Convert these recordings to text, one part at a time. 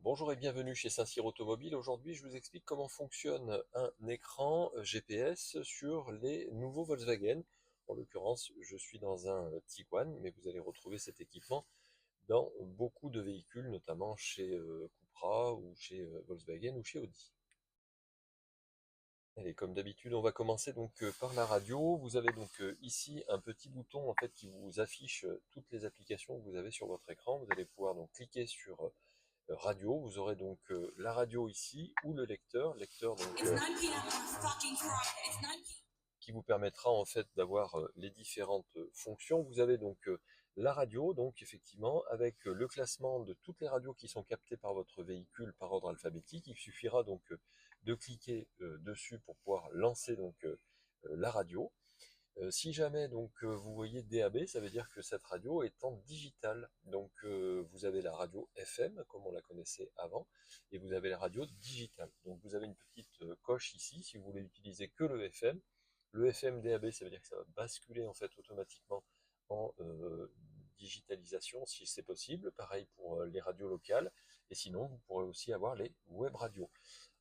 Bonjour et bienvenue chez Saint-Cyr Automobile. Aujourd'hui, je vous explique comment fonctionne un écran GPS sur les nouveaux Volkswagen. En l'occurrence, je suis dans un Tiguan, mais vous allez retrouver cet équipement dans beaucoup de véhicules, notamment chez Cupra ou chez Volkswagen ou chez Audi. Allez, comme d'habitude, on va commencer donc par la radio. Vous avez donc ici un petit bouton en fait qui vous affiche toutes les applications que vous avez sur votre écran. Vous allez pouvoir donc cliquer sur radio. Vous aurez donc la radio ici ou le lecteur donc, qui vous permettra en fait d'avoir les différentes fonctions. Vous avez donc la radio, donc effectivement, avec le classement de toutes les radios qui sont captées par votre véhicule par ordre alphabétique. Il suffira donc de cliquer dessus pour pouvoir lancer donc la radio. Si jamais donc vous voyez DAB, ça veut dire que cette radio est en digital. Donc vous avez la radio FM comme on la connaissait avant, et vous avez la radio digitale. Donc vous avez une petite coche ici si vous voulez utiliser que le FM. Le FM DAB, ça veut dire que ça va basculer en fait automatiquement en digitalisation si c'est possible. Pareil pour les radios locales. Et sinon, vous pourrez aussi avoir les web radios.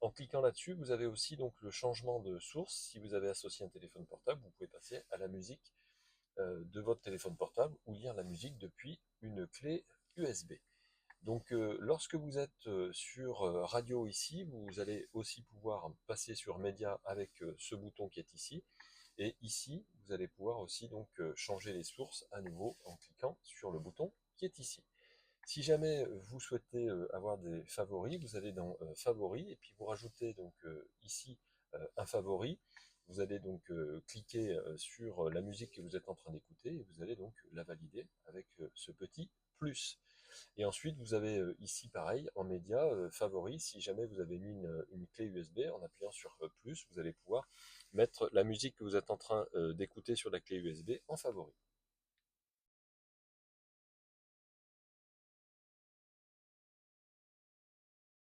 En cliquant là-dessus, vous avez aussi donc le changement de source. Si vous avez associé un téléphone portable, vous pouvez passer à la musique de votre téléphone portable ou lire la musique depuis une clé USB. Donc lorsque vous êtes sur radio ici, vous allez aussi pouvoir passer sur média avec ce bouton qui est ici. Et ici, vous allez pouvoir aussi donc changer les sources à nouveau en cliquant sur le bouton qui est ici. Si jamais vous souhaitez avoir des favoris, vous allez dans favoris et puis vous rajoutez donc ici un favori. Vous allez donc cliquer sur la musique que vous êtes en train d'écouter et vous allez donc la valider avec ce petit plus. Et ensuite vous avez ici pareil en média favoris. Si jamais vous avez mis une clé USB, en appuyant sur plus, vous allez pouvoir mettre la musique que vous êtes en train d'écouter sur la clé USB en favori.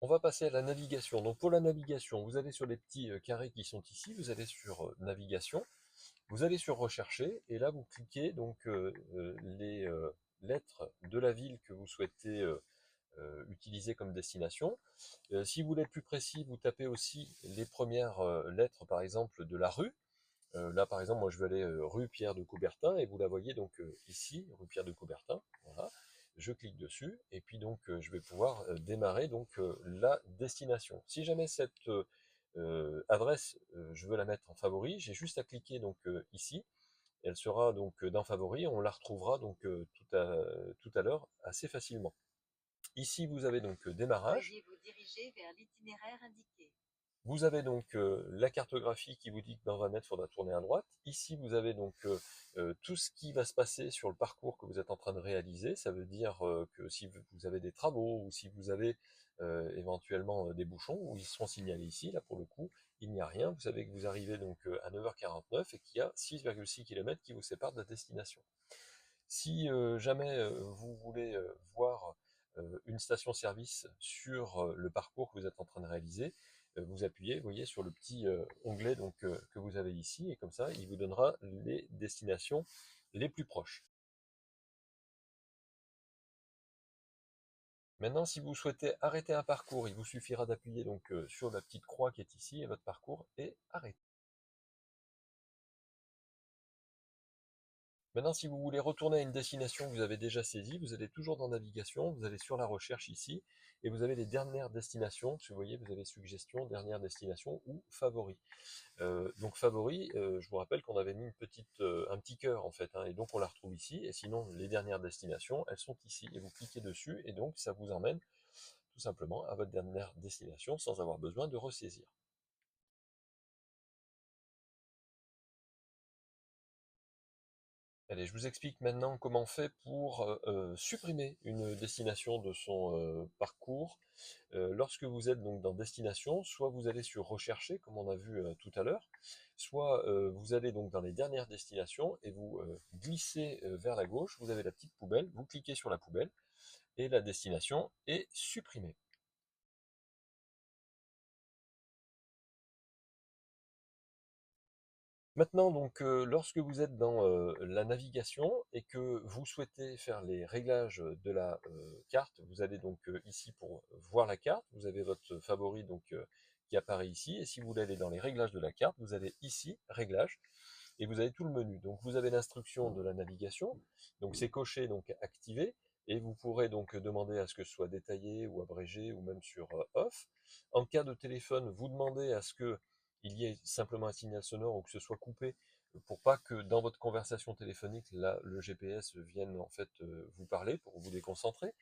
On va passer à la navigation. Donc pour la navigation, vous allez sur les petits carrés qui sont ici, vous allez sur navigation, vous allez sur rechercher, et là vous cliquez donc les lettres de la ville que vous souhaitez utiliser comme destination. Si vous voulez être plus précis, vous tapez aussi les premières lettres par exemple de la rue. Là par exemple, moi je vais aller rue Pierre de Coubertin, et vous la voyez donc ici, rue Pierre de Coubertin, voilà. Je clique dessus, et puis donc je vais pouvoir démarrer donc la destination. Si jamais cette adresse, je veux la mettre en favori, j'ai juste à cliquer donc ici, elle sera donc dans favori, on la retrouvera donc tout à l'heure assez facilement. Ici vous avez donc démarrage. Veuillez vous diriger vers l'itinéraire indiqué. Vous avez donc la cartographie qui vous dit que dans 20 mètres, il faudra tourner à droite. Ici, vous avez donc tout ce qui va se passer sur le parcours que vous êtes en train de réaliser. Ça veut dire que si vous avez des travaux ou si vous avez éventuellement des bouchons, où ils seront signalés ici, là pour le coup, il n'y a rien. Vous savez que vous arrivez donc à 9h49 et qu'il y a 6,6 km qui vous séparent de la destination. Si jamais vous voulez voir une station-service sur le parcours que vous êtes en train de réaliser, vous appuyez, vous voyez, sur le petit onglet donc, que vous avez ici, et comme ça, il vous donnera les destinations les plus proches. Maintenant, si vous souhaitez arrêter un parcours, il vous suffira d'appuyer donc sur la petite croix qui est ici, et votre parcours est arrêté. Maintenant, si vous voulez retourner à une destination que vous avez déjà saisie, vous allez toujours dans navigation, vous allez sur la recherche ici, et vous avez les dernières destinations. Si vous voyez, vous avez suggestions, dernière destination ou favoris. Donc favoris, je vous rappelle qu'on avait mis un petit cœur en fait, hein, et donc on la retrouve ici. Et sinon, les dernières destinations, elles sont ici, et vous cliquez dessus, et donc ça vous emmène tout simplement à votre dernière destination sans avoir besoin de ressaisir. Allez, je vous explique maintenant comment on fait pour supprimer une destination de son parcours. Lorsque vous êtes donc dans destination, soit vous allez sur rechercher, comme on a vu tout à l'heure, soit vous allez donc dans les dernières destinations et vous glissez vers la gauche, vous avez la petite poubelle, vous cliquez sur la poubelle et la destination est supprimée. Maintenant donc, lorsque vous êtes dans, la navigation et que vous souhaitez faire les réglages de la, carte, vous allez donc, ici pour voir la carte, vous avez votre favori donc, qui apparaît ici et si vous voulez aller dans les réglages de la carte, vous allez ici, réglages et vous avez tout le menu. Donc vous avez l'instruction de la navigation, donc c'est coché, donc activé et vous pourrez donc demander à ce que ce soit détaillé ou abrégé ou même sur, off. En cas de téléphone, vous demandez à ce que il y ait simplement un signal sonore ou que ce soit coupé pour pas que dans votre conversation téléphonique, là, le GPS vienne en fait vous parler pour vous déconcentrer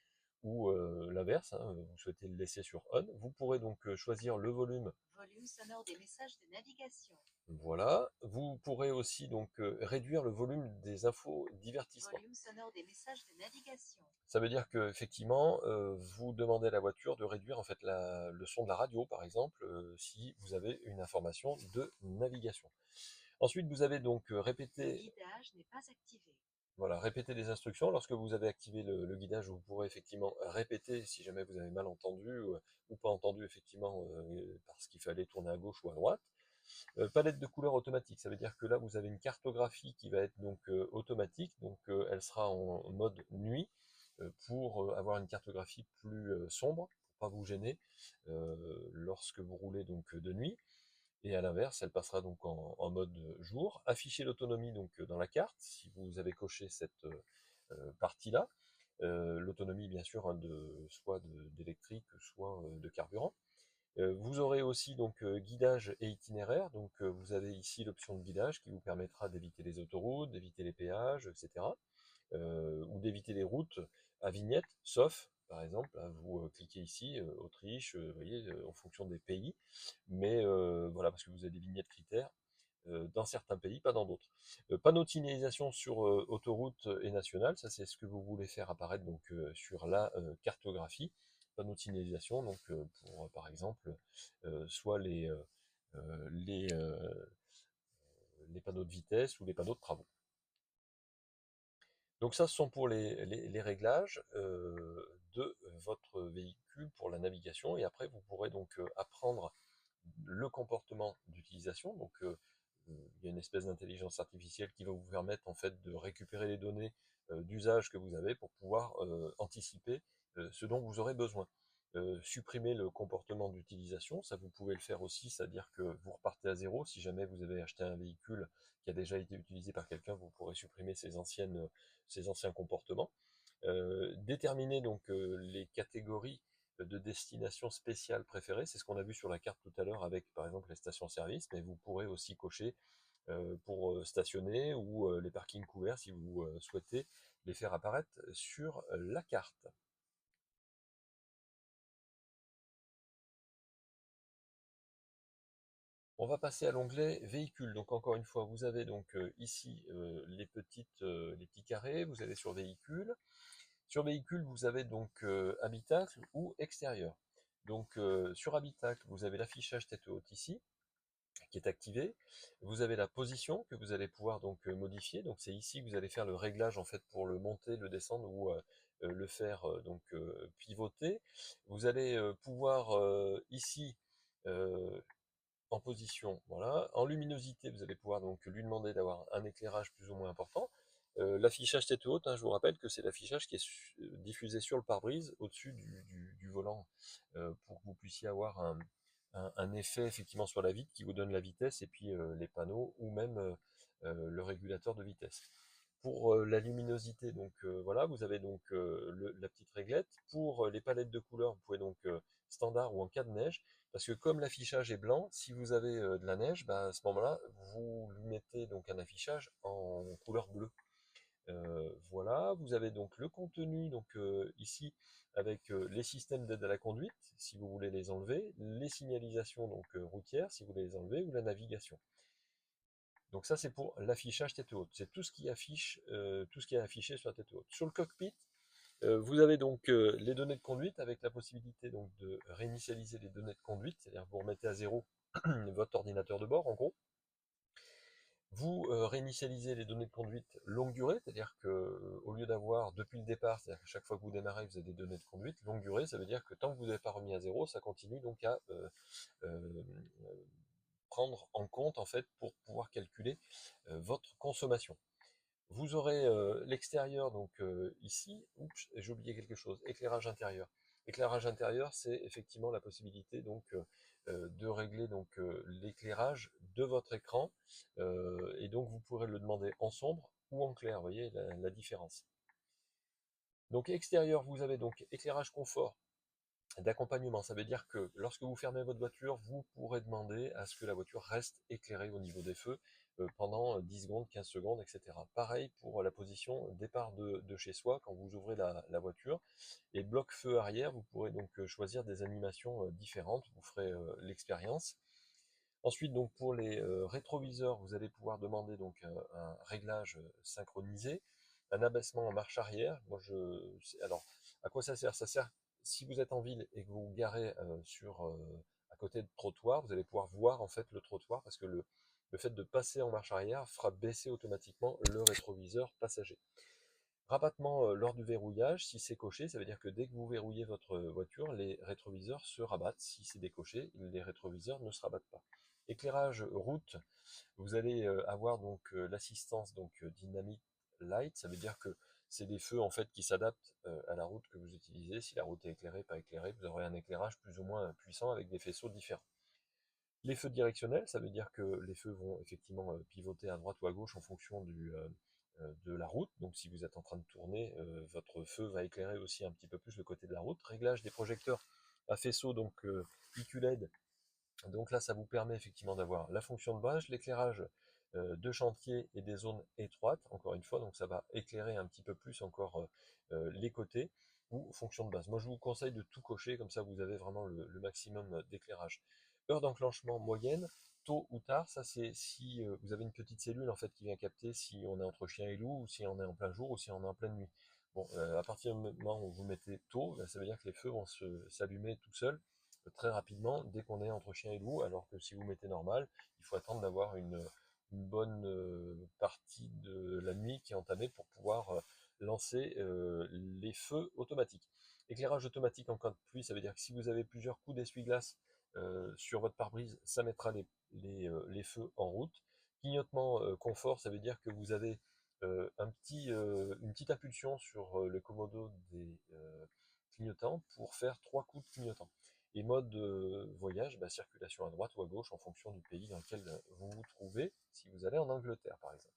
ou l'inverse, hein, vous souhaitez le laisser sur on. Vous pourrez donc choisir le volume. Volume sonore des messages de navigation. Voilà. Vous pourrez aussi donc réduire le volume des infos divertissement. Volume sonore des messages de navigation. Ça veut dire que effectivement, vous demandez à la voiture de réduire en fait le son de la radio, par exemple, si vous avez une information de navigation. Ensuite, vous avez donc Le répété, guidage n'est pas activé. voilà, répéter les instructions. Lorsque vous avez activé le guidage, vous pourrez effectivement répéter si jamais vous avez mal entendu ou pas entendu effectivement parce qu'il fallait tourner à gauche ou à droite. Palette de couleurs automatique, ça veut dire que là vous avez une cartographie qui va être donc automatique, donc elle sera en mode nuit pour avoir une cartographie plus sombre, pour pas vous gêner lorsque vous roulez donc de nuit. Et à l'inverse, elle passera donc en mode jour. Afficher l'autonomie donc dans la carte, si vous avez coché cette partie-là. L'autonomie bien sûr hein, soit d'électrique, soit de carburant. Vous aurez aussi donc guidage et itinéraire. Donc vous avez ici l'option de guidage qui vous permettra d'éviter les autoroutes, d'éviter les péages, etc. Ou d'éviter les routes à vignettes, sauf par exemple, hein, vous cliquez ici, Autriche, vous voyez, en fonction des pays, mais voilà, parce que vous avez des vignettes critères dans certains pays, pas dans d'autres. Panneau de signalisation sur autoroute et nationale, ça c'est ce que vous voulez faire apparaître donc sur la cartographie. Panneau de signalisation, donc pour par exemple soit les panneaux de vitesse ou les panneaux de travaux. Donc ça, ce sont pour les réglages de votre véhicule pour la navigation. Et après, vous pourrez donc apprendre le comportement d'utilisation. Donc il y a une espèce d'intelligence artificielle qui va vous permettre en fait de récupérer les données d'usage que vous avez pour pouvoir anticiper ce dont vous aurez besoin. Supprimer le comportement d'utilisation, ça vous pouvez le faire aussi, c'est-à-dire que vous repartez à zéro. Si jamais vous avez acheté un véhicule qui a déjà été utilisé par quelqu'un, vous pourrez supprimer ces anciens comportements. Déterminer donc les catégories de destinations spéciales préférées, c'est ce qu'on a vu sur la carte tout à l'heure avec par exemple les stations-service, mais vous pourrez aussi cocher pour stationner ou les parkings couverts si vous souhaitez les faire apparaître sur la carte. On va passer à l'onglet véhicules. Donc encore une fois, vous avez donc ici les petits carrés, vous allez sur véhicules. Sur véhicule, vous avez donc habitacle ou extérieur. Donc sur habitacle, vous avez l'affichage tête haute ici, qui est activé. Vous avez la position que vous allez pouvoir donc modifier. Donc c'est ici que vous allez faire le réglage en fait pour le monter, le descendre ou le faire donc pivoter. Vous allez pouvoir ici euh, en position, voilà. En luminosité, vous allez pouvoir donc lui demander d'avoir un éclairage plus ou moins important. L'affichage tête haute, hein, je vous rappelle que c'est l'affichage qui est diffusé sur le pare-brise au-dessus du volant pour que vous puissiez avoir un effet effectivement sur la vitre qui vous donne la vitesse et puis les panneaux ou même le régulateur de vitesse. Pour la luminosité, donc voilà, vous avez donc la petite réglette. Pour les palettes de couleurs, vous pouvez donc standard ou en cas de neige, parce que comme l'affichage est blanc, si vous avez de la neige, bah, à ce moment-là, vous lui mettez donc un affichage en couleur bleue. Voilà, vous avez donc le contenu, donc ici avec les systèmes d'aide à la conduite, si vous voulez les enlever, les signalisations donc routières, si vous voulez les enlever, ou la navigation. Donc ça c'est pour l'affichage tête haute. C'est tout ce qui affiche, tout ce qui est affiché sur la tête haute. Sur le cockpit, vous avez donc les données de conduite avec la possibilité donc de réinitialiser les données de conduite, c'est-à-dire que vous remettez à zéro votre ordinateur de bord en gros. Vous réinitialisez les données de conduite longue durée, c'est-à-dire que au lieu d'avoir depuis le départ, c'est-à-dire que chaque fois que vous démarrez, vous avez des données de conduite longue durée, ça veut dire que tant que vous n'avez pas remis à zéro, ça continue donc à prendre en compte en fait pour pouvoir calculer votre consommation. Vous aurez l'extérieur, donc ici, oups, j'ai oublié quelque chose, éclairage intérieur. Éclairage intérieur, c'est effectivement la possibilité donc de régler donc l'éclairage de votre écran, et donc vous pourrez le demander en sombre ou en clair, vous voyez la différence. Donc extérieur, vous avez donc éclairage confort d'accompagnement. Ça veut dire que lorsque vous fermez votre voiture, vous pourrez demander à ce que la voiture reste éclairée au niveau des feux pendant 10 secondes, 15 secondes, etc. Pareil pour la position départ de chez soi quand vous ouvrez la voiture. Et bloc feu arrière, vous pourrez donc choisir des animations différentes, vous ferez l'expérience. Ensuite, donc pour les rétroviseurs, vous allez pouvoir demander donc un réglage synchronisé, un abaissement en marche arrière. Alors, à quoi ça sert? Ça sert si vous êtes en ville et que vous vous garez à côté de trottoir, vous allez pouvoir voir en fait le trottoir parce que le fait de passer en marche arrière fera baisser automatiquement le rétroviseur passager. Rabattement lors du verrouillage, si c'est coché, ça veut dire que dès que vous verrouillez votre voiture, les rétroviseurs se rabattent. Si c'est décoché, les rétroviseurs ne se rabattent pas. Éclairage route, vous allez avoir donc l'assistance donc Dynamic Light, ça veut dire que c'est des feux en fait qui s'adaptent à la route que vous utilisez. Si la route est éclairée, pas éclairée, vous aurez un éclairage plus ou moins puissant avec des faisceaux différents. Les feux directionnels, ça veut dire que les feux vont effectivement pivoter à droite ou à gauche en fonction de la route. Donc si vous êtes en train de tourner, votre feu va éclairer aussi un petit peu plus le côté de la route. Réglage des projecteurs à faisceau, donc IQ-LED. Donc là, ça vous permet effectivement d'avoir la fonction de base, l'éclairage de chantier et des zones étroites, encore une fois, donc ça va éclairer un petit peu plus encore les côtés, ou fonction de base. Moi, je vous conseille de tout cocher, comme ça vous avez vraiment le maximum d'éclairage. Heure d'enclenchement moyenne, tôt ou tard, ça c'est si vous avez une petite cellule en fait qui vient capter si on est entre chien et loup, ou si on est en plein jour, ou si on est en pleine nuit. Bon, à partir du moment où vous mettez tôt, ben, ça veut dire que les feux vont s'allumer tout seuls très rapidement dès qu'on est entre chien et loup, alors que si vous mettez normal, il faut attendre d'avoir une bonne partie de la nuit qui est entamée pour pouvoir lancer les feux automatiques. Éclairage automatique en cas de pluie, ça veut dire que si vous avez plusieurs coups d'essuie-glace sur votre pare-brise, ça mettra les feux en route. Clignotement confort, ça veut dire que vous avez une petite impulsion sur le commodo des clignotants pour faire 3 coups de clignotant. Et mode voyage, bah, circulation à droite ou à gauche en fonction du pays dans lequel vous vous trouvez, si vous allez en Angleterre par exemple.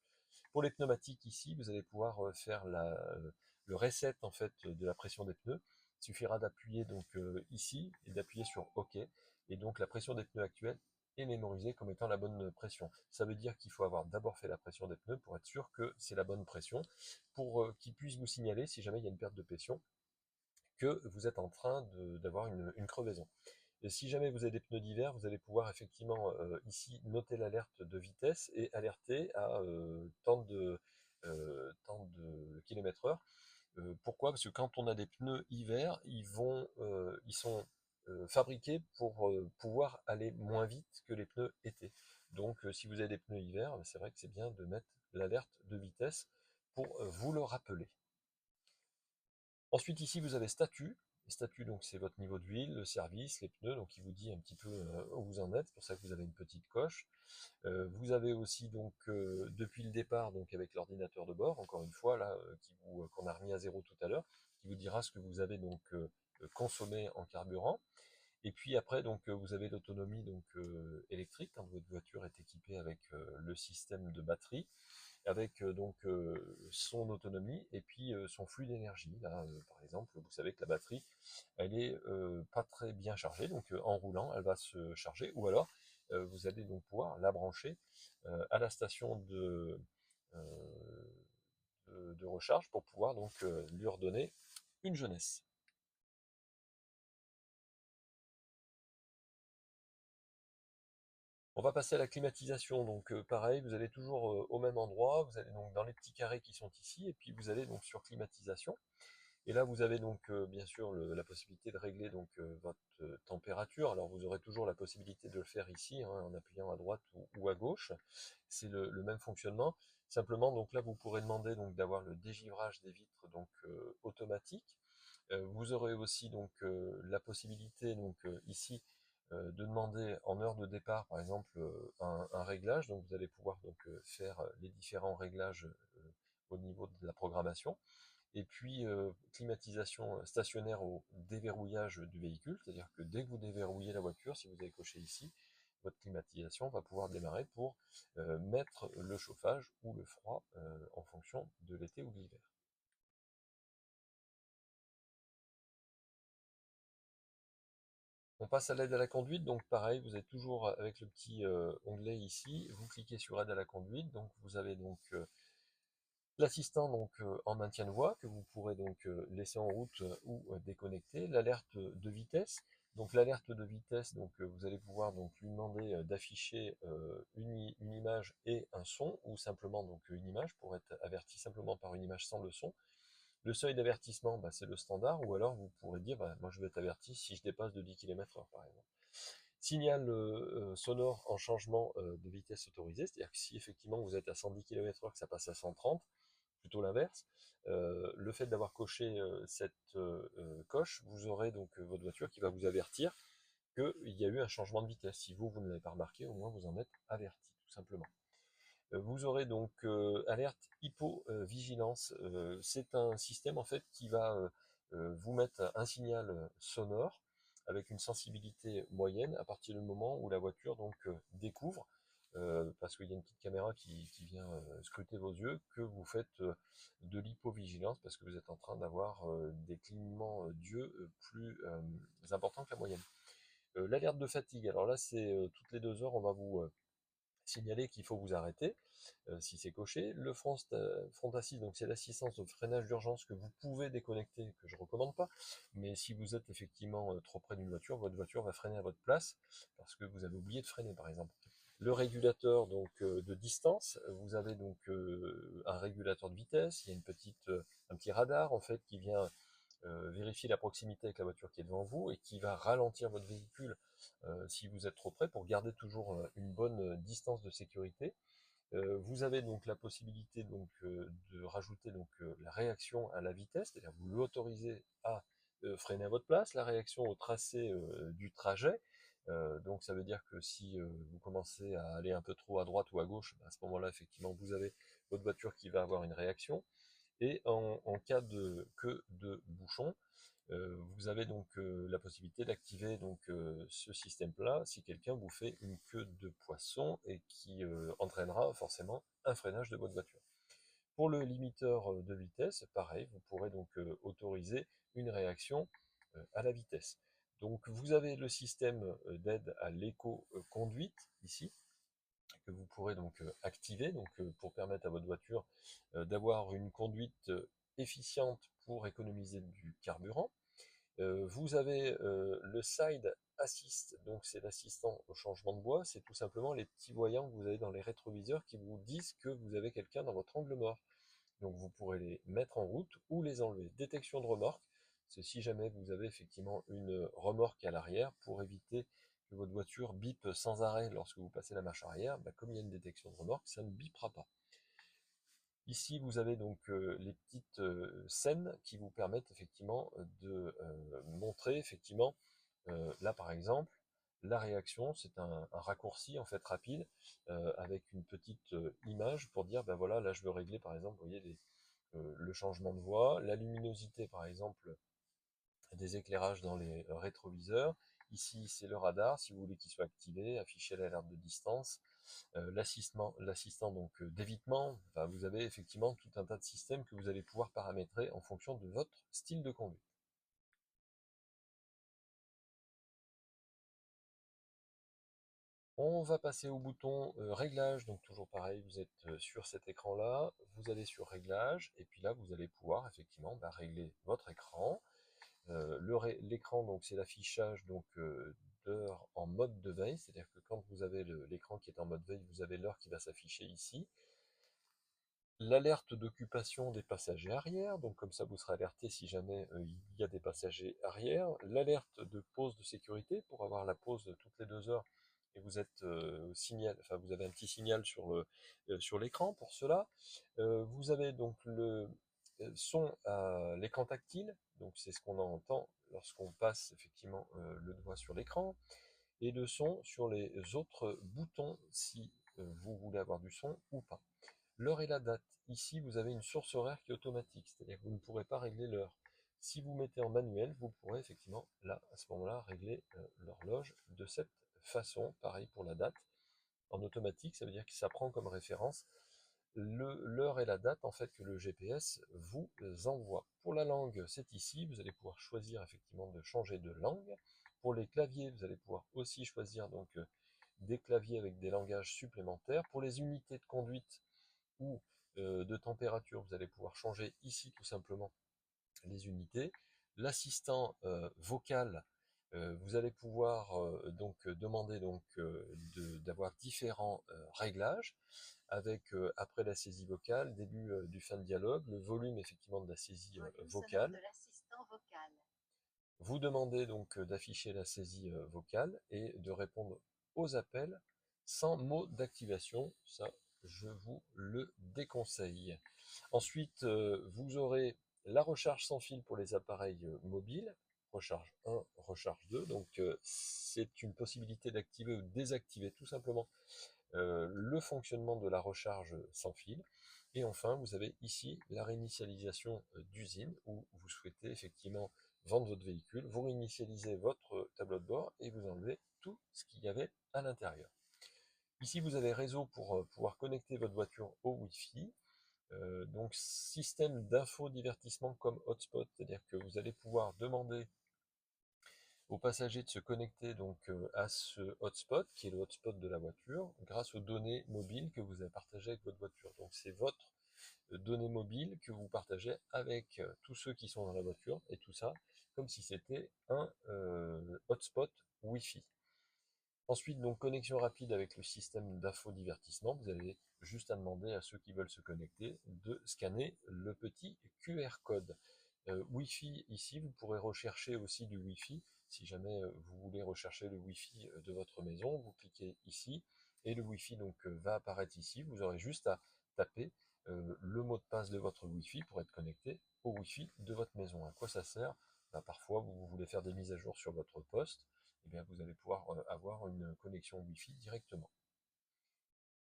Pour les pneumatiques ici, vous allez pouvoir faire le reset en fait de la pression des pneus. Il suffira d'appuyer donc ici et d'appuyer sur OK. Et donc la pression des pneus actuelle est mémorisée comme étant la bonne pression. Ça veut dire qu'il faut avoir d'abord fait la pression des pneus pour être sûr que c'est la bonne pression, pour qu'ils puissent vous signaler si jamais il y a une perte de pression que vous êtes en train d'avoir une crevaison. Et si jamais vous avez des pneus d'hiver, vous allez pouvoir effectivement ici noter l'alerte de vitesse et alerter à tant de kilomètres heure. Pourquoi? Parce que quand on a des pneus hiver, ils sont fabriqués pour pouvoir aller moins vite que les pneus été. Donc si vous avez des pneus hiver, c'est vrai que c'est bien de mettre l'alerte de vitesse pour vous le rappeler. Ensuite, ici, vous avez statut. Statut, donc, c'est votre niveau d'huile, le service, les pneus, donc, il vous dit un petit peu où vous en êtes. C'est pour ça que vous avez une petite coche. Vous avez aussi, donc, depuis le départ, donc, avec l'ordinateur de bord, encore une fois, là, qu'on a remis à zéro tout à l'heure, qui vous dira ce que vous avez, donc, consommé en carburant. Et puis après, donc, vous avez l'autonomie donc électrique quand votre voiture est équipée avec le système de batterie, avec donc son autonomie et puis son flux d'énergie. Là, par exemple, vous savez que la batterie, elle est pas très bien chargée, donc en roulant, elle va se charger, ou alors vous allez donc pouvoir la brancher à la station euh, de recharge pour pouvoir donc lui redonner une jeunesse. On va passer à la climatisation, donc pareil, vous allez toujours au même endroit, vous allez donc dans les petits carrés qui sont ici, et puis vous allez donc sur climatisation. Et là, vous avez donc bien sûr la possibilité de régler donc votre température. Alors vous aurez toujours la possibilité de le faire ici, hein, en appuyant à droite ou à gauche. C'est le même fonctionnement. Simplement, donc là, vous pourrez demander donc d'avoir le dégivrage des vitres donc automatique. Vous aurez aussi donc la possibilité donc ici de demander en heure de départ, par exemple, un réglage. Donc vous allez pouvoir donc faire les différents réglages au niveau de la programmation. Et puis climatisation stationnaire au déverrouillage du véhicule, c'est-à-dire que dès que vous déverrouillez la voiture, si vous avez coché ici, votre climatisation va pouvoir démarrer pour mettre le chauffage ou le froid en fonction de l'été ou de l'hiver. On passe à l'aide à la conduite, donc pareil, vous êtes toujours avec le petit onglet ici, vous cliquez sur aide à la conduite, donc vous avez donc l'assistant donc en maintien de voie que vous pourrez donc laisser en route ou déconnecter, l'alerte de vitesse. Donc l'alerte de vitesse, donc vous allez pouvoir donc lui demander d'afficher une image et un son, ou simplement donc une image pour être averti simplement par une image sans le son. Le seuil d'avertissement, bah, c'est le standard, ou alors vous pourrez dire, bah, moi je vais être averti si je dépasse de 10 km/h par exemple. Signal sonore en changement de vitesse autorisée, c'est-à-dire que si effectivement vous êtes à 110 km/h, que ça passe à 130, plutôt l'inverse. Le fait d'avoir coché cette coche, vous aurez donc votre voiture qui va vous avertir qu'il y a eu un changement de vitesse. Si vous, vous ne l'avez pas remarqué, au moins vous en êtes averti, tout simplement. Vous aurez donc alerte hypovigilance. C'est un système en fait qui va vous mettre un signal sonore avec une sensibilité moyenne à partir du moment où la voiture donc découvre, parce qu'il y a une petite caméra qui vient scruter vos yeux, que vous faites de l'hypovigilance parce que vous êtes en train d'avoir des clignements d'yeux plus importants que la moyenne. L'alerte de fatigue, alors là c'est toutes les 2 heures on va vous signaler qu'il faut vous arrêter si c'est coché. Le front assist, donc c'est l'assistance de freinage d'urgence que vous pouvez déconnecter, que je ne recommande pas, mais si vous êtes effectivement trop près d'une voiture, votre voiture va freiner à votre place parce que vous avez oublié de freiner par exemple. Le régulateur donc de distance, vous avez donc un régulateur de vitesse, il y a un petit radar en fait qui vient vérifier la proximité avec la voiture qui est devant vous et qui va ralentir votre véhicule si vous êtes trop près pour garder toujours une bonne distance de sécurité. Vous avez donc la possibilité donc de rajouter donc la réaction à la vitesse, c'est-à-dire vous l'autorisez à freiner à votre place, la réaction au tracé du trajet. Donc ça veut dire que si vous commencez à aller un peu trop à droite ou à gauche, à ce moment-là effectivement vous avez votre voiture qui va avoir une réaction. Et en cas de queue de bouchon, vous avez donc la possibilité d'activer donc ce système-là si quelqu'un vous fait une queue de poisson et qui entraînera forcément un freinage de votre voiture. Pour le limiteur de vitesse, pareil, vous pourrez donc autoriser une réaction à la vitesse. Donc vous avez le système d'aide à l'éco-conduite ici, que vous pourrez donc activer donc, pour permettre à votre voiture d'avoir une conduite efficiente pour économiser du carburant. Vous avez le side assist, donc c'est l'assistant au changement de voie, c'est tout simplement les petits voyants que vous avez dans les rétroviseurs qui vous disent que vous avez quelqu'un dans votre angle mort. Donc vous pourrez les mettre en route ou les enlever. Détection de remorque, c'est si jamais vous avez effectivement une remorque à l'arrière pour éviter que votre voiture bip sans arrêt lorsque vous passez la marche arrière, bah, comme il y a une détection de remorque, ça ne bipera pas. Ici, vous avez donc les petites scènes qui vous permettent effectivement de montrer effectivement, là par exemple, la réaction, c'est un raccourci en fait rapide avec une petite image pour dire, ben voilà, là je veux régler par exemple, vous voyez, le changement de voie, la luminosité par exemple des éclairages dans les rétroviseurs. Ici, c'est le radar, si vous voulez qu'il soit activé, afficher l'alerte de distance, l'assistant donc d'évitement. Enfin, vous avez effectivement tout un tas de systèmes que vous allez pouvoir paramétrer en fonction de votre style de conduite. On va passer au bouton réglage, donc toujours pareil, vous êtes sur cet écran-là, vous allez sur réglage, et puis là vous allez pouvoir effectivement régler votre écran. L'écran, donc c'est l'affichage donc d'heures en mode de veille, c'est-à-dire que quand vous avez l'écran qui est en mode veille, vous avez l'heure qui va s'afficher ici. L'alerte d'occupation des passagers arrière, donc comme ça vous serez alerté si jamais il y a des passagers arrière. L'alerte de pause de sécurité pour avoir la pause toutes les 2 heures et vous êtes signal, enfin vous avez un petit signal sur l'écran pour cela. Vous avez donc le son à l'écran tactile, donc c'est ce qu'on entend lorsqu'on passe effectivement le doigt sur l'écran. et le son sur les autres boutons si vous voulez avoir du son ou pas. L'heure et la date. Ici, vous avez une source horaire qui est automatique, c'est-à-dire que vous ne pourrez pas régler l'heure. Si vous mettez en manuel, vous pourrez effectivement, là, à ce moment-là, régler l'horloge de cette façon. Pareil pour la date. En automatique, ça veut dire que ça prend comme référence l'heure et la date en fait que le GPS vous envoie. Pour la langue, c'est ici, vous allez pouvoir choisir effectivement de changer de langue. Pour les claviers, vous allez pouvoir aussi choisir donc des claviers avec des langages supplémentaires. Pour les unités de conduite ou de température, vous allez pouvoir changer ici tout simplement les unités. L'assistant vocal, vous allez pouvoir donc demander donc d'avoir différents réglages avec après la saisie vocale, début du fin de dialogue, le volume effectivement de la saisie Volume sonore vocale. de l'assistant vocal. Vous demandez donc d'afficher la saisie vocale et de répondre aux appels sans mot d'activation. Ça, je vous le déconseille. Ensuite, vous aurez la recharge sans fil pour les appareils mobiles. Recharge 1, recharge 2. Donc, c'est une possibilité d'activer ou désactiver tout simplement le fonctionnement de la recharge sans fil. Et enfin, vous avez ici la réinitialisation d'usine où vous souhaitez effectivement vendre votre véhicule, vous réinitialisez votre tableau de bord et vous enlevez tout ce qu'il y avait à l'intérieur. Ici, vous avez réseau pour pouvoir connecter votre voiture au Wi-Fi. Donc, système d'infodivertissement comme hotspot, c'est-à-dire que vous allez pouvoir demander aux passagers de se connecter donc à ce hotspot, qui est le hotspot de la voiture, grâce aux données mobiles que vous avez partagées avec votre voiture. Donc c'est votre données mobiles que vous partagez avec tous ceux qui sont dans la voiture, et tout ça comme si c'était un hotspot Wi-Fi. Ensuite, donc connexion rapide avec le système d'infodivertissement. Vous avez juste à demander à ceux qui veulent se connecter de scanner le petit QR code. Wi-Fi ici, vous pourrez rechercher aussi du Wi-Fi. Si jamais vous voulez rechercher le Wi-Fi de votre maison, vous cliquez ici et le Wi-Fi donc va apparaître ici. Vous aurez juste à taper le mot de passe de votre Wi-Fi pour être connecté au Wi-Fi de votre maison. À quoi ça sert? Ben, parfois, vous voulez faire des mises à jour sur votre poste, eh bien, vous allez pouvoir avoir une connexion Wi-Fi directement.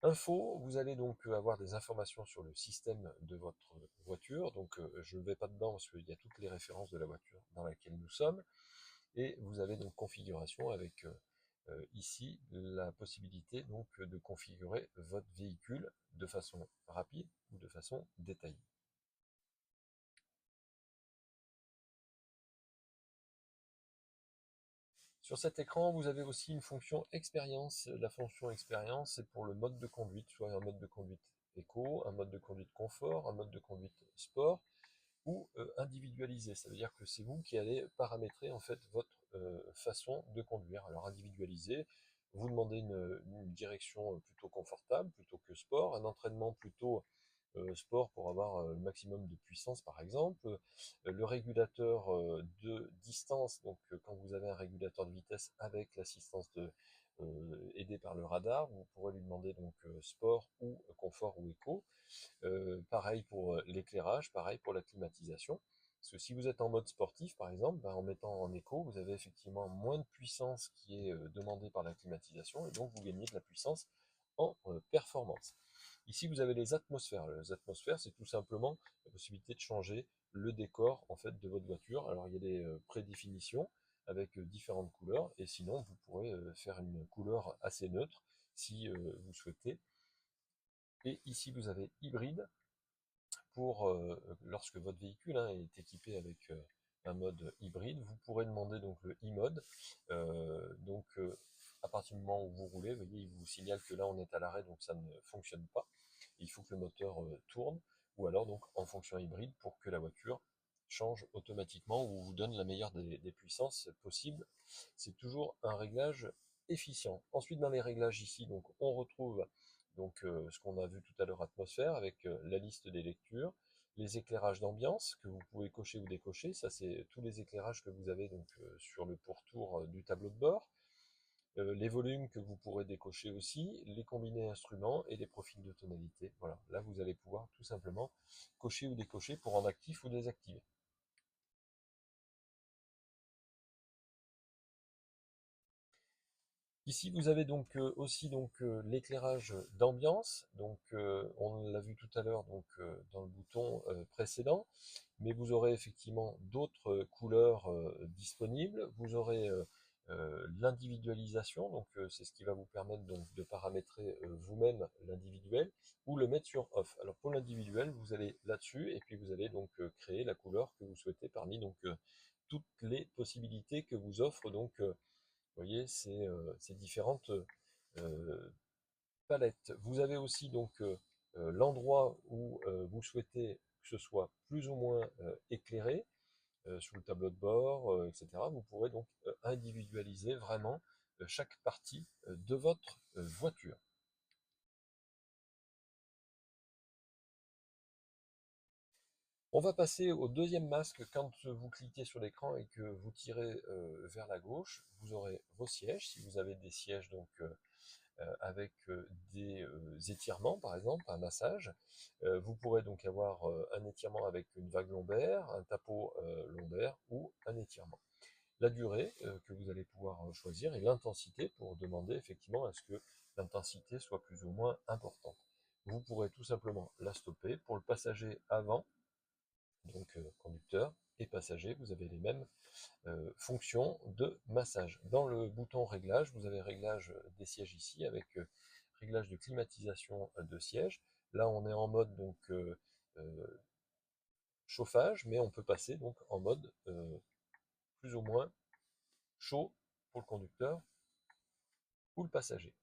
Info, vous allez donc avoir des informations sur le système de votre voiture. Donc, je ne vais pas dedans parce qu'il y a toutes les références de la voiture dans laquelle nous sommes. Et vous avez donc configuration avec ici la possibilité donc de configurer votre véhicule de façon rapide ou de façon détaillée. Sur cet écran, vous avez aussi une fonction expérience. La fonction expérience, c'est pour le mode de conduite, soit un mode de conduite éco, un mode de conduite confort, un mode de conduite sport ou individualisé. Ça veut dire que c'est vous qui allez paramétrer en fait votre façon de conduire. Alors individualisé, vous demandez une direction plutôt confortable, plutôt que sport, un entraînement plutôt sport pour avoir le maximum de puissance par exemple, le régulateur de distance, donc quand vous avez un régulateur de vitesse avec l'assistance aidé par le radar, vous pourrez lui demander donc sport ou confort ou éco. Pareil pour l'éclairage, pareil pour la climatisation. Parce que si vous êtes en mode sportif, par exemple, ben, en mettant en éco, vous avez effectivement moins de puissance qui est demandée par la climatisation, et donc vous gagnez de la puissance en performance. Ici, vous avez les atmosphères. Les atmosphères, c'est tout simplement la possibilité de changer le décor en fait de votre voiture. Alors, il y a des prédéfinitions avec différentes couleurs, et sinon, vous pourrez faire une couleur assez neutre si vous souhaitez. Et ici, vous avez hybride pour lorsque votre véhicule est équipé avec un mode hybride, vous pourrez demander donc le e-mode. À partir du moment où vous roulez, vous voyez, il vous signale que là on est à l'arrêt, donc ça ne fonctionne pas. Il faut que le moteur tourne, ou alors donc en fonction hybride pour que la voiture change automatiquement ou vous donne la meilleure des puissances possibles. C'est toujours un réglage efficient. Ensuite, dans les réglages ici, donc on retrouve donc ce qu'on a vu tout à l'heure, atmosphère, avec la liste des lectures, les éclairages d'ambiance que vous pouvez cocher ou décocher. Ça, c'est tous les éclairages que vous avez donc sur le pourtour du tableau de bord. Les volumes que vous pourrez décocher aussi, les combinés instruments et les profils de tonalité. Voilà, là vous allez pouvoir tout simplement cocher ou décocher pour en actif ou désactiver. Ici, vous avez donc aussi l'éclairage d'ambiance. Donc, on l'a vu tout à l'heure dans le bouton précédent, mais vous aurez effectivement d'autres couleurs disponibles. Vous aurez l'individualisation, donc c'est ce qui va vous permettre donc de paramétrer vous-même l'individuel ou le mettre sur off. Alors pour l'individuel, vous allez là-dessus et puis vous allez donc créer la couleur que vous souhaitez parmi toutes les possibilités que vous offre vous voyez, ces différentes palettes. Vous avez aussi l'endroit où vous souhaitez que ce soit plus ou moins éclairé, sous le tableau de bord, etc. Vous pourrez donc individualiser vraiment chaque partie de votre voiture. On va passer au deuxième masque. Quand vous cliquez sur l'écran et que vous tirez vers la gauche, vous aurez vos sièges. Si vous avez des sièges avec des étirements, par exemple, un massage. Vous pourrez donc avoir un étirement avec une vague lombaire, un tapot lombaire ou un étirement. La durée que vous allez pouvoir choisir et l'intensité pour demander effectivement à ce que l'intensité soit plus ou moins importante. Vous pourrez tout simplement la stopper. Pour le passager avant, donc conducteur et passager, vous avez les mêmes fonction de massage. Dans le bouton réglage, vous avez réglage des sièges ici avec réglage de climatisation de siège. Là, on est en mode chauffage, mais on peut passer donc en mode plus ou moins chaud pour le conducteur ou le passager.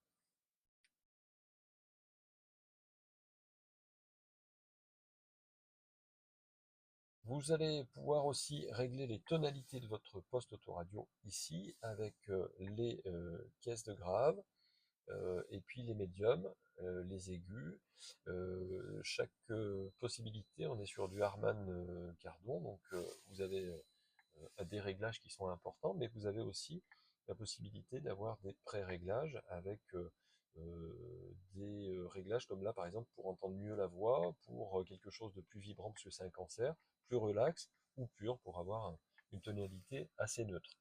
Vous allez pouvoir aussi régler les tonalités de votre poste autoradio ici avec les caisses de grave, et puis les médiums, les aigus. Chaque possibilité, on est sur du Harman Kardon, donc vous avez des réglages qui sont importants, mais vous avez aussi la possibilité d'avoir des pré-réglages avec des réglages comme là par exemple pour entendre mieux la voix, pour quelque chose de plus vibrant parce que c'est un cancer, plus relax ou pur pour avoir une tonalité assez neutre.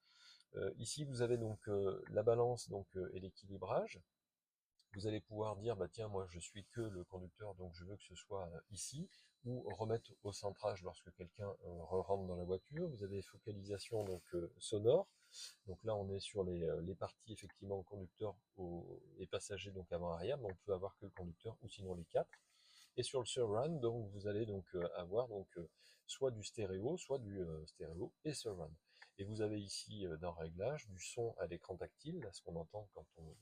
Ici vous avez donc la balance et l'équilibrage. Vous allez pouvoir dire, bah tiens, moi je suis que le conducteur, donc je veux que ce soit ici, ou remettre au centrage lorsque quelqu'un rentre dans la voiture. Vous avez focalisation sonore, donc là on est sur les parties effectivement conducteur et passager donc avant-arrière, mais on peut avoir que le conducteur ou sinon les quatre. Et sur le surround, donc vous allez avoir soit du stéréo, soit du stéréo et surround. Et vous avez ici dans réglage du son à l'écran tactile, là, ce qu'on entend quand on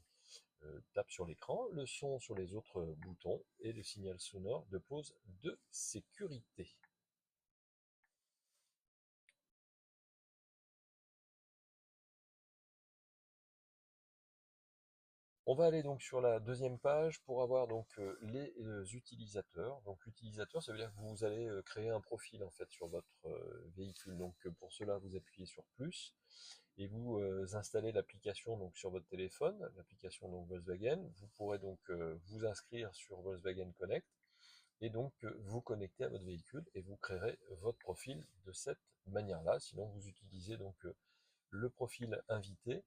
tape sur l'écran, le son sur les autres boutons et le signal sonore de pause de sécurité. On va aller donc sur la deuxième page pour avoir les utilisateurs. Donc utilisateur, ça veut dire que vous allez créer un profil en fait sur votre véhicule. Donc pour cela, vous appuyez sur plus et vous installez l'application donc sur votre téléphone, l'application donc Volkswagen. Vous pourrez donc vous inscrire sur Volkswagen Connect et donc vous connecter à votre véhicule et vous créerez votre profil de cette manière-là. Sinon, vous utilisez le profil invité.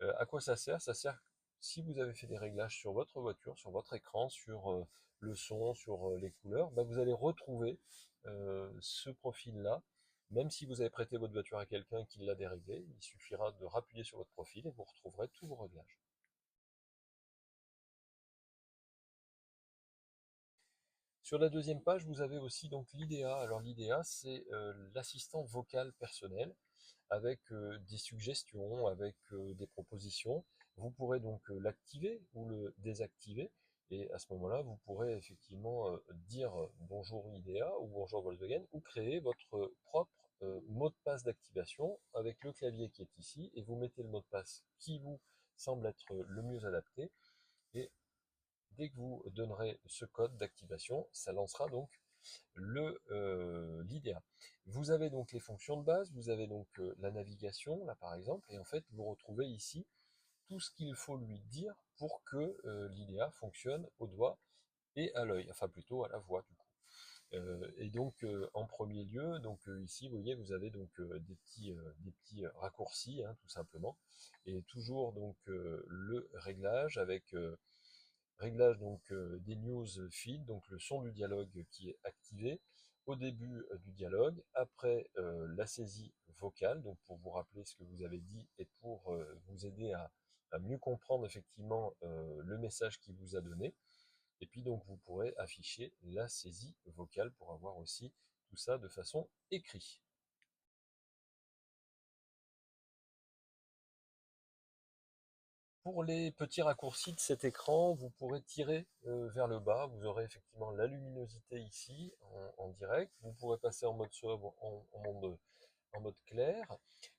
À quoi ça sert? Ça sert si vous avez fait des réglages sur votre voiture, sur votre écran, sur le son, sur les couleurs, bah, vous allez retrouver ce profil-là. Même si vous avez prêté votre voiture à quelqu'un qui l'a déréglé, il suffira de rappuyer sur votre profil et vous retrouverez tous vos réglages. Sur la deuxième page, vous avez aussi donc l'IDEA. Alors l'IDEA, c'est l'assistant vocal personnel avec des suggestions, avec des propositions. Vous pourrez donc l'activer ou le désactiver. Et à ce moment-là, vous pourrez effectivement dire bonjour IDEA ou bonjour Volkswagen ou créer votre propre mot de passe d'activation avec le clavier qui est ici et vous mettez le mot de passe qui vous semble être le mieux adapté. Et dès que vous donnerez ce code d'activation, ça lancera donc l'IDEA. Vous avez donc les fonctions de base, vous avez donc la navigation, là par exemple, et en fait vous retrouvez ici tout ce qu'il faut lui dire pour que l'IDEA fonctionne au doigt et à l'œil, enfin plutôt à la voix du coup. Et donc, en premier lieu, donc ici, vous voyez, vous avez donc des petits raccourcis, hein, tout simplement, et toujours donc le réglage avec réglage donc des news feed, donc le son du dialogue qui est activé au début du dialogue, après la saisie vocale, donc pour vous rappeler ce que vous avez dit et pour vous aider à mieux comprendre effectivement le message qu'il vous a donné. Et puis donc vous pourrez afficher la saisie vocale pour avoir aussi tout ça de façon écrite. Pour les petits raccourcis de cet écran, vous pourrez tirer vers le bas. Vous aurez effectivement la luminosité ici en direct. Vous pourrez passer en mode sobre, en mode clair.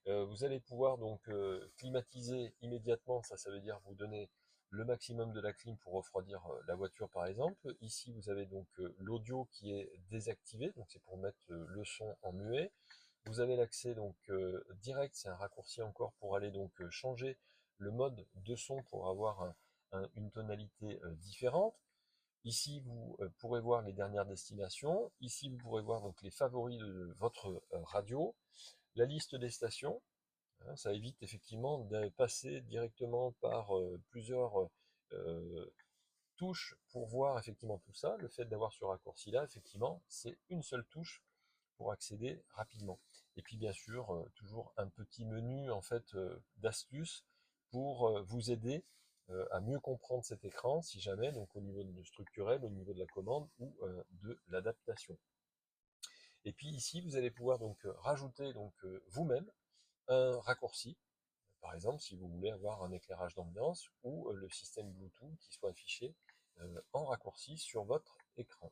Vous allez pouvoir donc climatiser immédiatement. Ça veut dire vous donner le maximum de la clim pour refroidir la voiture par exemple. Ici vous avez donc l'audio qui est désactivé, donc c'est pour mettre le son en muet. Vous avez l'accès donc direct, c'est un raccourci encore pour aller donc changer le mode de son pour avoir une tonalité différente. Ici, vous pourrez voir les dernières destinations. Ici, vous pourrez voir donc les favoris de votre radio, la liste des stations. Hein, ça évite effectivement de passer directement par plusieurs touches pour voir effectivement tout ça. Le fait d'avoir ce raccourci-là, effectivement, c'est une seule touche pour accéder rapidement. Et puis bien sûr, toujours un petit menu en fait d'astuces pour vous aider à mieux comprendre cet écran, si jamais, donc au niveau de structurel, au niveau de la commande ou de l'adaptation. Et puis ici, vous allez pouvoir donc rajouter donc vous-même un raccourci, par exemple si vous voulez avoir un éclairage d'ambiance ou le système Bluetooth qui soit affiché en raccourci sur votre écran.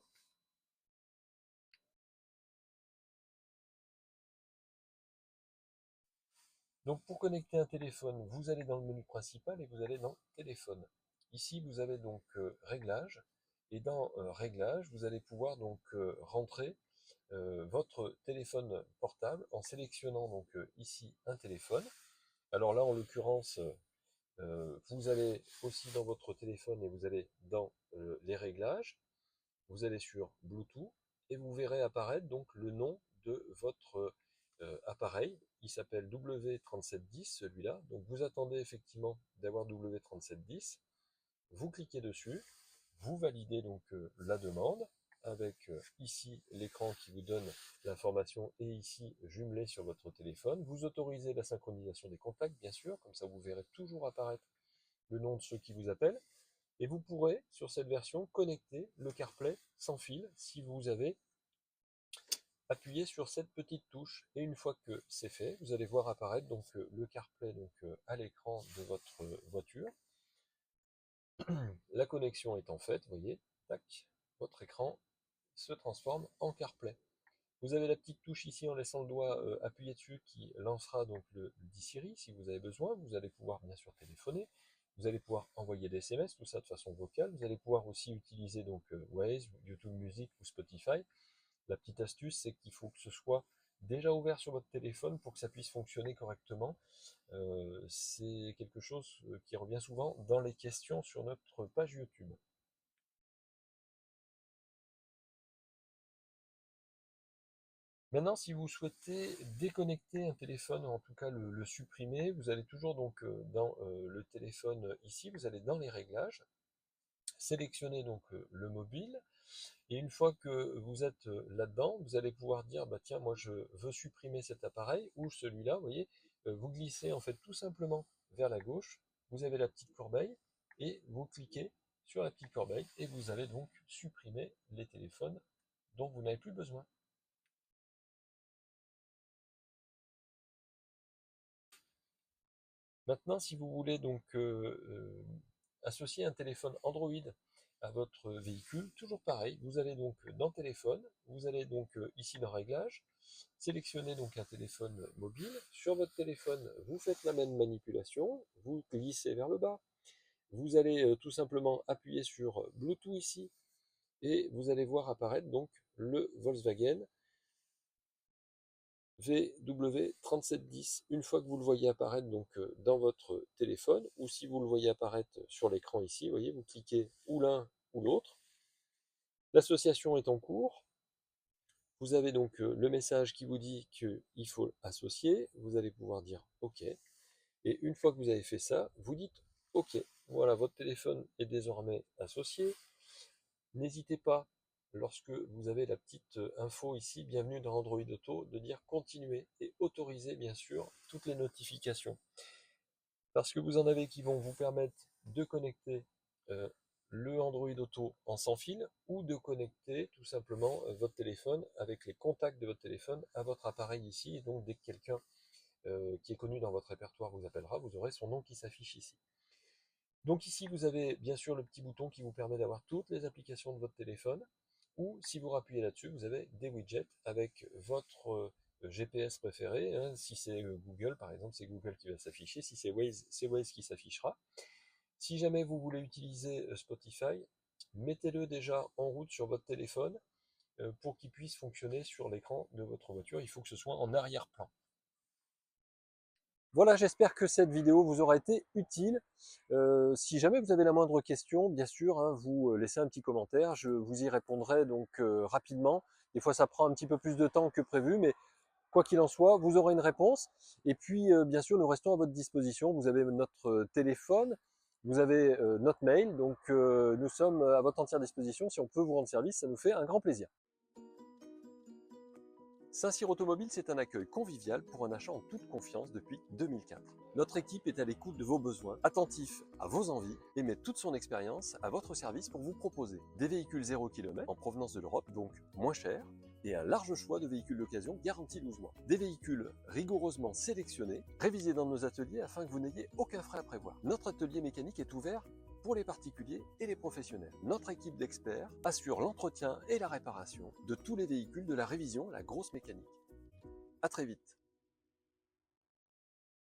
Donc pour connecter un téléphone, vous allez dans le menu principal et vous allez dans téléphone. Ici vous avez donc réglages et dans réglages vous allez pouvoir donc rentrer votre téléphone portable en sélectionnant donc ici un téléphone. Alors là en l'occurrence vous allez aussi dans votre téléphone et vous allez dans les réglages, vous allez sur Bluetooth et vous verrez apparaître donc le nom de votre appareil. Il s'appelle W3710 celui-là. Donc vous attendez effectivement d'avoir W3710. Vous cliquez dessus, vous validez donc la demande avec ici l'écran qui vous donne l'information et ici jumelé sur votre téléphone. Vous autorisez la synchronisation des contacts bien sûr, comme ça vous verrez toujours apparaître le nom de ceux qui vous appellent. Et vous pourrez, sur cette version, connecter le CarPlay sans fil si vous avez appuyé sur cette petite touche. Et une fois que c'est fait, vous allez voir apparaître donc le CarPlay donc, à l'écran de votre voiture. La connexion étant faite, vous voyez, tac, votre écran se transforme en CarPlay. Vous avez la petite touche ici en laissant le doigt appuyé dessus qui lancera donc le dit Siri si vous avez besoin. Vous allez pouvoir bien sûr téléphoner. Vous allez pouvoir envoyer des SMS, tout ça de façon vocale. Vous allez pouvoir aussi utiliser donc Waze, YouTube Music ou Spotify. La petite astuce, c'est qu'il faut que ce soit déjà ouvert sur votre téléphone pour que ça puisse fonctionner correctement. C'est quelque chose qui revient souvent dans les questions sur notre page YouTube. Maintenant, si vous souhaitez déconnecter un téléphone, ou en tout cas le supprimer, vous allez toujours donc dans le téléphone ici, vous allez dans les réglages, sélectionner donc le mobile, et une fois que vous êtes là-dedans, vous allez pouvoir dire, bah tiens, moi je veux supprimer cet appareil, ou celui-là, vous voyez, vous glissez en fait tout simplement vers la gauche, vous avez la petite corbeille, et vous cliquez sur la petite corbeille, et vous allez donc supprimer les téléphones dont vous n'avez plus besoin. Maintenant, si vous voulez donc associer un téléphone Android à votre véhicule, toujours pareil, vous allez donc dans téléphone, vous allez donc ici dans réglages, sélectionner donc un téléphone mobile. Sur votre téléphone, vous faites la même manipulation, vous glissez vers le bas, vous allez tout simplement appuyer sur Bluetooth ici, et vous allez voir apparaître donc le Volkswagen VW3710. Une fois que vous le voyez apparaître donc dans votre téléphone, ou si vous le voyez apparaître sur l'écran ici, vous voyez, vous cliquez ou l'un ou l'autre. L'association est en cours. Vous avez donc le message qui vous dit qu'il faut associer. Vous allez pouvoir dire OK. Et une fois que vous avez fait ça, vous dites OK. Voilà, votre téléphone est désormais associé. N'hésitez pas, lorsque vous avez la petite info ici, bienvenue dans Android Auto, de dire continuer et autoriser bien sûr toutes les notifications. Parce que vous en avez qui vont vous permettre de connecter euh, le Android Auto en sans fil ou de connecter tout simplement votre téléphone avec les contacts de votre téléphone à votre appareil ici. Et donc dès que quelqu'un qui est connu dans votre répertoire vous appellera, vous aurez son nom qui s'affiche ici. Donc ici, vous avez bien sûr le petit bouton qui vous permet d'avoir toutes les applications de votre téléphone, ou si vous rappuyez là-dessus, vous avez des widgets avec votre GPS préféré. Hein. Si c'est Google, par exemple, c'est Google qui va s'afficher. Si c'est Waze qui s'affichera. Si jamais vous voulez utiliser Spotify, mettez-le déjà en route sur votre téléphone pour qu'il puisse fonctionner sur l'écran de votre voiture. Il faut que ce soit en arrière-plan. Voilà, j'espère que cette vidéo vous aura été utile. Si jamais vous avez la moindre question, bien sûr, hein, vous laissez un petit commentaire, je vous y répondrai donc rapidement. Des fois, ça prend un petit peu plus de temps que prévu, mais quoi qu'il en soit, vous aurez une réponse. Et puis, bien sûr, nous restons à votre disposition. Vous avez notre téléphone, vous avez notre mail, donc nous sommes à votre entière disposition. Si on peut vous rendre service, ça nous fait un grand plaisir. Saint-Cyr Automobile, c'est un accueil convivial pour un achat en toute confiance depuis 2004. Notre équipe est à l'écoute de vos besoins, attentif à vos envies et met toute son expérience à votre service pour vous proposer des véhicules 0 km en provenance de l'Europe, donc moins chers, et un large choix de véhicules d'occasion garantis 12 mois. Des véhicules rigoureusement sélectionnés, révisés dans nos ateliers afin que vous n'ayez aucun frais à prévoir. Notre atelier mécanique est ouvert pour les particuliers et les professionnels. Notre équipe d'experts assure l'entretien et la réparation de tous les véhicules de la révision à la grosse mécanique. À très vite.